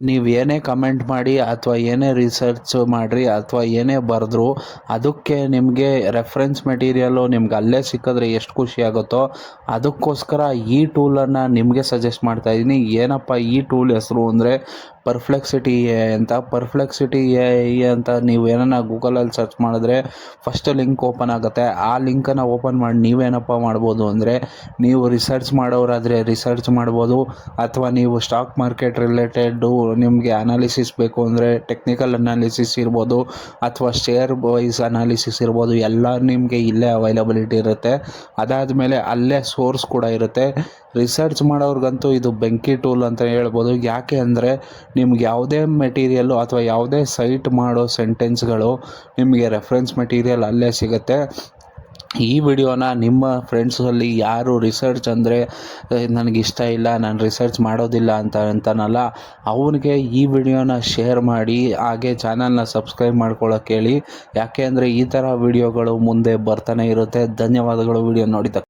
ನೀವು ಏನೇ ಕಮೆಂಟ್ ಮಾಡಿ ಅಥವಾ ಏನೇ ರಿಸರ್ಚ್ ಮಾಡಿರಿ ಅಥವಾ ಏನೇ ಬರೆದ್ರು ಅದಕ್ಕೆ ನಿಮಗೆ ರೆಫರೆನ್ಸ್ ಮೆಟೀರಿಯಲ್ಲು ನಿಮ್ಗೆ ಅಲ್ಲೇ ಸಿಕ್ಕಿದ್ರೆ ಎಷ್ಟು ಖುಷಿ ಆಗುತ್ತೋ ಅದಕ್ಕೋಸ್ಕರ ಈ ಟೂಲನ್ನು ನಿಮಗೆ ಸಜೆಸ್ಟ್ ಮಾಡ್ತಾ ಇದ್ದೀನಿ. ಏನಪ್ಪ ಈ ಟೂಲ್ ಹೆಸರು ಅಂದರೆ ಪರ್ಫ್ಲೆಕ್ಸಿಟಿ ಎ ಅಂತ. ಪರ್ಫ್ಲೆಕ್ಸಿಟಿ ಎ ಅಂತ ನೀವು ಏನನ್ನ ಗೂಗಲಲ್ಲಿ ಸರ್ಚ್ ಮಾಡಿದ್ರೆ ಫಸ್ಟ್ ಲಿಂಕ್ ಓಪನ್ ಆಗುತ್ತೆ. ಆ ಲಿಂಕನ್ನು ಓಪನ್ ಮಾಡಿ ನೀವೇನಪ್ಪ ಮಾಡ್ಬೋದು ಅಂದರೆ ನೀವು ರಿಸರ್ಚ್ ಮಾಡೋರಾದರೆ ರಿಸರ್ಚ್ ಮಾಡ್ಬೋದು, ಅಥವಾ ನೀವು ಸ್ಟಾಕ್ ಮಾರ್ಕೆಟ್ ರಿಲೇಟೆಡ್ಡು ನಿಮಗೆ ಅನಾಲಿಸಿಸ್ ಬೇಕು ಅಂದರೆ ಟೆಕ್ನಿಕಲ್ ಅನಾಲಿಸಿಸ್ ಇರ್ಬೋದು ಅಥವಾ ಶೇರ್ ವೈಸ್ ಅನಾಲಿಸಿಸ್ ಇರ್ಬೋದು, ಎಲ್ಲ ನಿಮಗೆ ಇಲ್ಲೇ ಅವೈಲಬಿಲಿಟಿ ಇರುತ್ತೆ. ಅದಾದಮೇಲೆ ಅಲ್ಲೇ ಸೋರ್ಸ್ ಕೂಡ ಇರುತ್ತೆ. ರಿಸರ್ಚ್ ಮಾಡೋರ್ಗಂತೂ ಇದು ಬೆಂಕಿ ಟೂಲ್ ಅಂತ ಹೇಳ್ಬೋದು. ಯಾಕೆ ಅಂದರೆ ನಿಮ್ಗೆ ಯಾವುದೇ ಮೆಟೀರಿಯಲ್ಲು ಅಥವಾ ಯಾವುದೇ ಸೈಟ್ ಮಾಡೋ ಸೆಂಟೆನ್ಸ್ಗಳು ನಿಮಗೆ ರೆಫರೆನ್ಸ್ ಮೆಟೀರಿಯಲ್ ಅಲ್ಲೇ ಸಿಗುತ್ತೆ. ಈ ವಿಡಿಯೋನ ನಿಮ್ಮ ಫ್ರೆಂಡ್ಸಲ್ಲಿ ಯಾರು ರಿಸರ್ಚ್ ಅಂದರೆ ನನಗಿಷ್ಟ ಇಲ್ಲ, ನಾನು ರಿಸರ್ಚ್ ಮಾಡೋದಿಲ್ಲ ಅಂತನಲ್ಲ, ಅವನಿಗೆ ಈ ವಿಡಿಯೋನ ಶೇರ್ ಮಾಡಿ, ಹಾಗೆ ಚಾನಲ್ನ ಸಬ್ಸ್ಕ್ರೈಬ್ ಮಾಡ್ಕೊಳ್ಳೋಕೆ ಹೇಳಿ. ಯಾಕೆ ಅಂದರೆ ಈ ಥರ ವಿಡಿಯೋಗಳು ಮುಂದೆ ಬರ್ತಾನೆ ಇರುತ್ತೆ. ಧನ್ಯವಾದಗಳು ವಿಡಿಯೋ ನೋಡಿದ್ದಕ್ಕೆ.